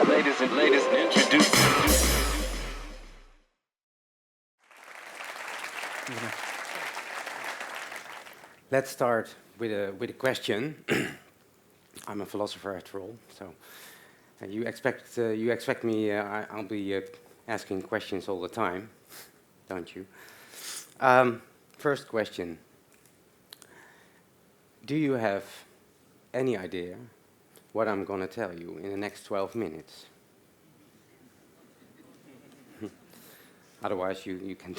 Ladies, introduce. Let's start with a question. I'm a philosopher after all, so you expect me. I'll be asking questions all the time, don't you? First question: do you have any idea what I'm going to tell you in the next 12 minutes? Otherwise, you can.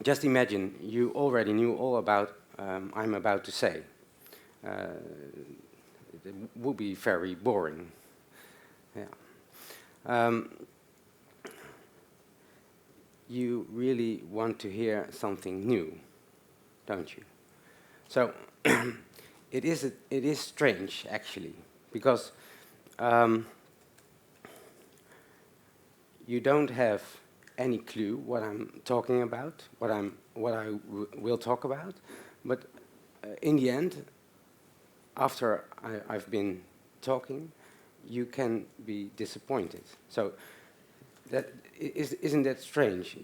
Just imagine you already knew all about I'm about to say. It would be very boring. Yeah. You really want to hear something new, don't you? So it is strange actually, because you don't have any clue what I'm talking about, what I will talk about, but in the end, after I've been talking, you can be disappointed. So isn't that strange?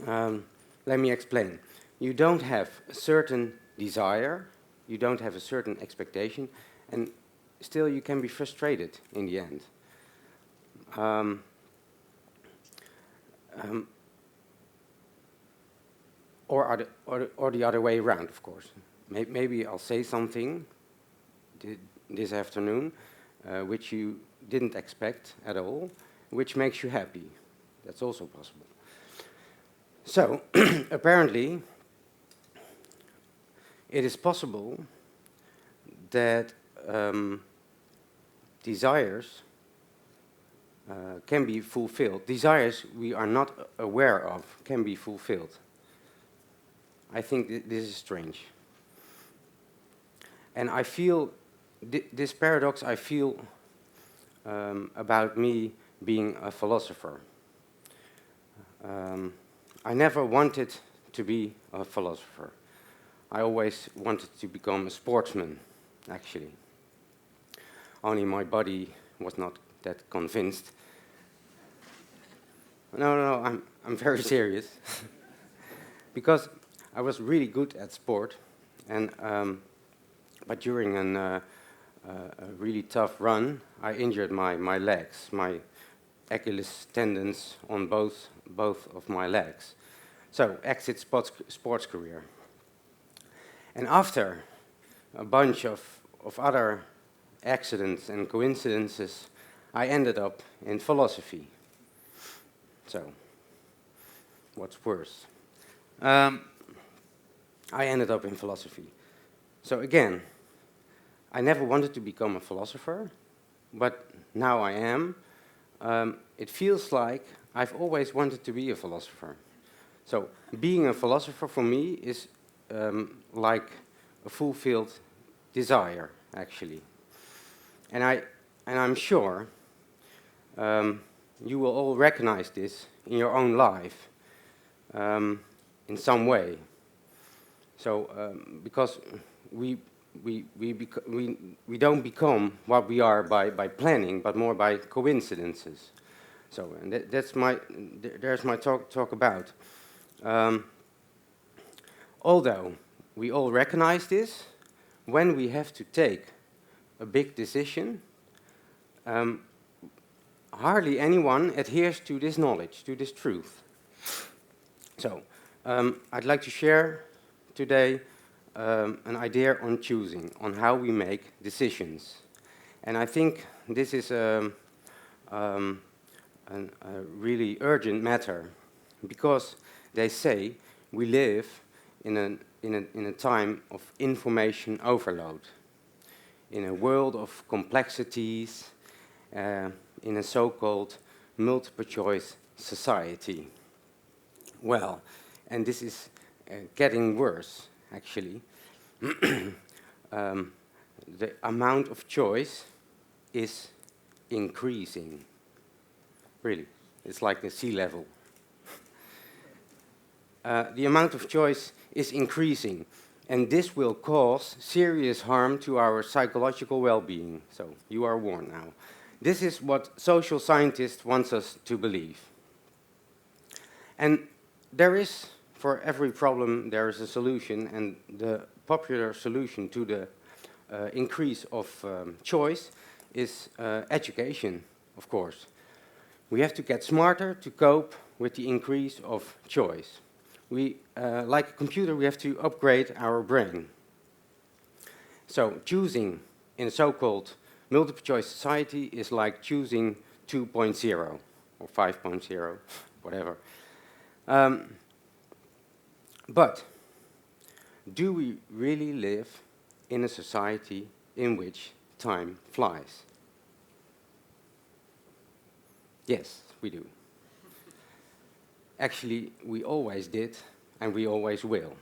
Let me explain. You don't have a certain desire, you don't have a certain expectation, and still you can be frustrated in the end. Or the other way around, of course. Maybe I'll say something this afternoon which you didn't expect at all, which makes you happy. That's also possible. So, apparently, it is possible that desires can be fulfilled. Desires we are not aware of can be fulfilled. I think this is strange. And I feel this paradox I feel about me being a philosopher. I never wanted to be a philosopher. I always wanted to become a sportsman, actually. Only my body was not that convinced. No, I'm very serious. Because I was really good at sport, and but during a really tough run, I injured my legs, my Achilles tendons on both of my legs. So, exit sports career. And after a bunch of other accidents and coincidences, I ended up in philosophy. So, what's worse? I ended up in philosophy. So again, I never wanted to become a philosopher, but now I am. It feels like I've always wanted to be a philosopher. So being a philosopher for me is like a fulfilled desire, actually. And I'm sure you will all recognize this in your own life in some way. So because we don't become what we are by planning, but more by coincidences. So and there's my talk about. Although we all recognize this, when we have to take a big decision, hardly anyone adheres to this knowledge, to this truth. So I'd like to share today an idea on choosing, on how we make decisions. And I think this is a really urgent matter, because they say we live in a time of information overload, in a world of complexities, in a so-called multiple choice society. Well, and this is getting worse, actually. The amount of choice is increasing. Really, it's like the sea level. The amount of choice is increasing. and this will cause serious harm to our psychological well-being. So you are warned now. This is what social scientists want us to believe. And there is, for every problem, there is a solution, and the popular solution to the increase of choice is education, of course. We have to get smarter to cope with the increase of choice. We, like a computer, we have to upgrade our brain. So choosing in a so-called multiple choice society is like choosing 2.0 or 5.0, whatever. But do we really live in a society in which time flies? Yes, we do. Actually, we always did, and we always will.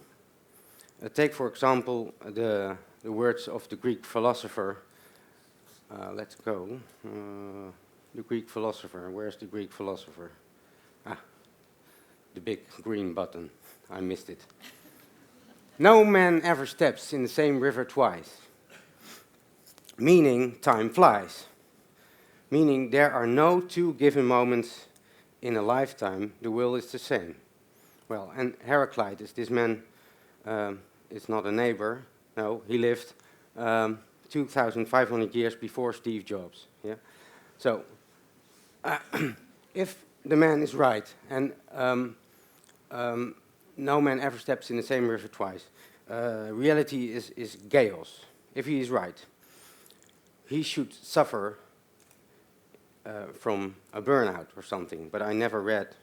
Take, for example, the words of the Greek philosopher. Let's go. The Greek philosopher. Where's the Greek philosopher? Ah, the big green button. I missed it. No man ever steps in the same river twice. Meaning, time flies. Meaning, there are no two given moments in a lifetime. The will is the same. Well, and Heraclitus, this man is not a neighbor. No, he lived 2,500 years before Steve Jobs. Yeah. So, if the man is right, and no man ever steps in the same river twice, reality is chaos. If he is right, he should suffer from a burnout or something. But I never read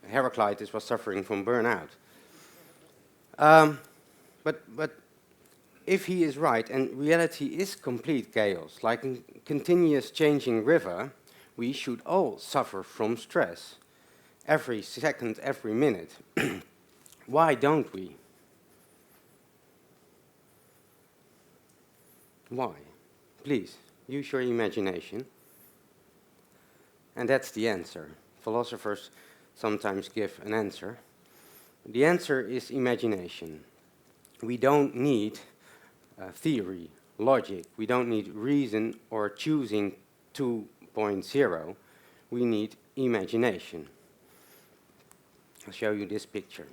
Heraclitus was suffering from burnout. But if he is right, and reality is complete chaos, like a continuous changing river, we should all suffer from stress. Every second, every minute. Why don't we? Why? Please, use your imagination. And that's the answer. Philosophers sometimes give an answer. The answer is imagination. We don't need theory, logic. We don't need reason or choosing 2.0. We need imagination. I'll show you this picture.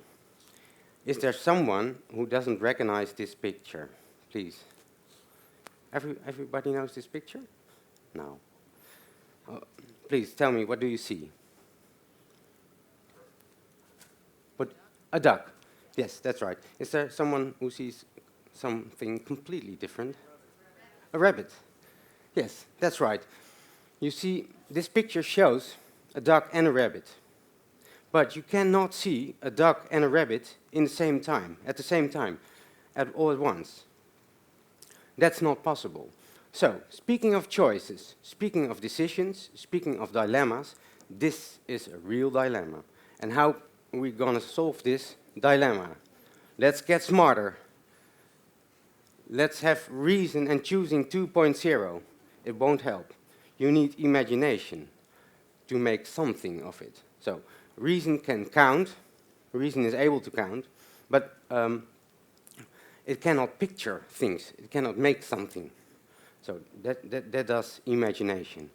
Is there someone who doesn't recognize this picture? Please. Everybody knows this picture? No. Please tell me, what do you see? What? A duck. Yes, that's right. Is there someone who sees something completely different? A rabbit. Yes, that's right. You see, this picture shows a duck and a rabbit. But you cannot see a duck and a rabbit in the same time, at the same time, all at once. That's not possible. So, speaking of choices, speaking of decisions, speaking of dilemmas, this is a real dilemma. And how are we going to solve this dilemma? Let's get smarter. Let's have reason and choosing 2.0. It won't help. You need imagination to make something of it. So, reason can count, reason is able to count, but it cannot picture things, it cannot make something. So that does imagination.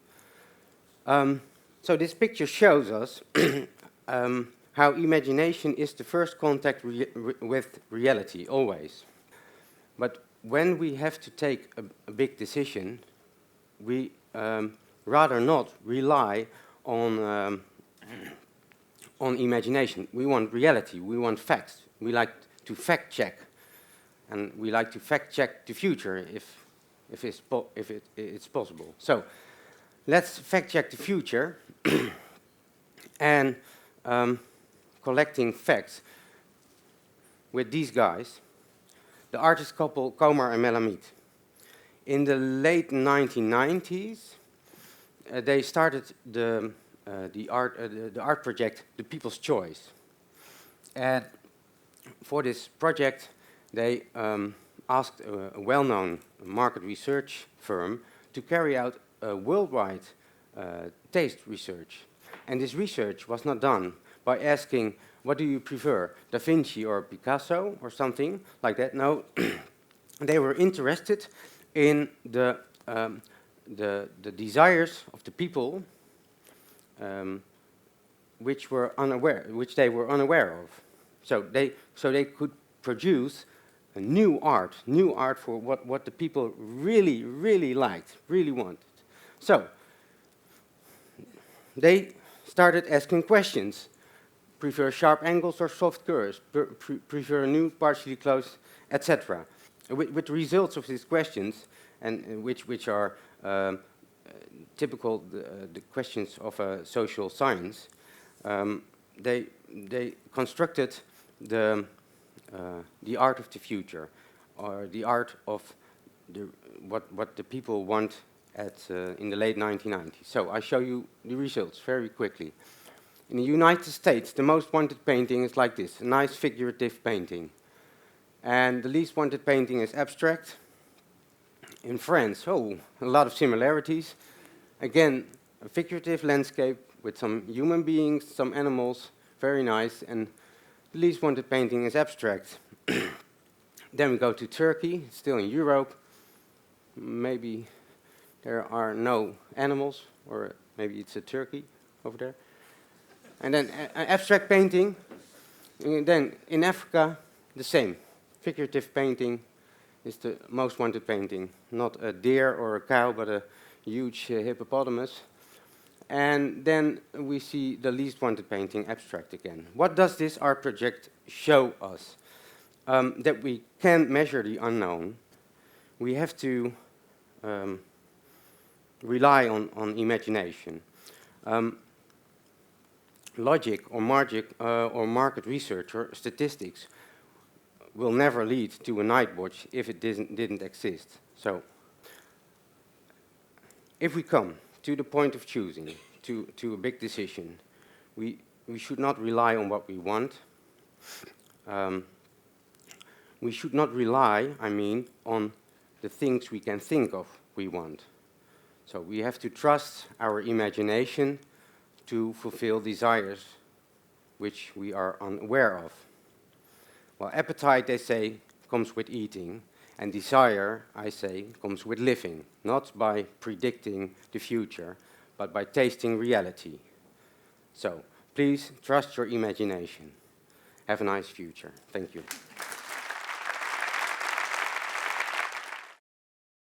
So this picture shows us how imagination is the first contact with reality, always. But when we have to take a big decision, we rather not rely on imagination. We want reality, we want facts. We like to fact check. And we like to fact check the future if it's possible. So let's fact check the future and collecting facts with these guys, the artist couple Komar and Melamed. In the late 1990s, they started the art project, The People's Choice. And for this project, they asked a well-known market research firm to carry out a worldwide taste research. And this research was not done by asking what do you prefer, Da Vinci or Picasso or something like that? No, they were interested in the desires of the people, which they were unaware of. So they could produce a new art for what the people really liked, really wanted. So they started asking questions. Prefer sharp angles or soft curves? Prefer new, partially closed, etc. With the results of these questions, and which are typical the questions of social science, they constructed the art of the future, or the art of what the people want in the late 1990s. So I show you the results very quickly. In the United States, the most wanted painting is like this, a nice figurative painting. And the least wanted painting is abstract. In France, a lot of similarities. Again, a figurative landscape with some human beings, some animals, very nice. And the least wanted painting is abstract. Then we go to Turkey, still in Europe. Maybe there are no animals, or maybe it's a turkey over there. And then abstract painting. And then in Africa, the same. Figurative painting is the most wanted painting. Not a deer or a cow, but a huge hippopotamus. And then we see the least wanted painting, abstract again. What does this art project show us? That we can measure the unknown. We have to rely on imagination. Logic or market research or statistics will never lead to a night watch if it didn't exist. So, if we come to the point of choosing, to a big decision, we should not rely on what we want. We should not rely, on the things we can think of we want. So we have to trust our imagination to fulfill desires which we are unaware of. Well, appetite, they say, comes with eating, and desire, I say, comes with living, not by predicting the future, but by tasting reality. So, please trust your imagination. Have a nice future. Thank you.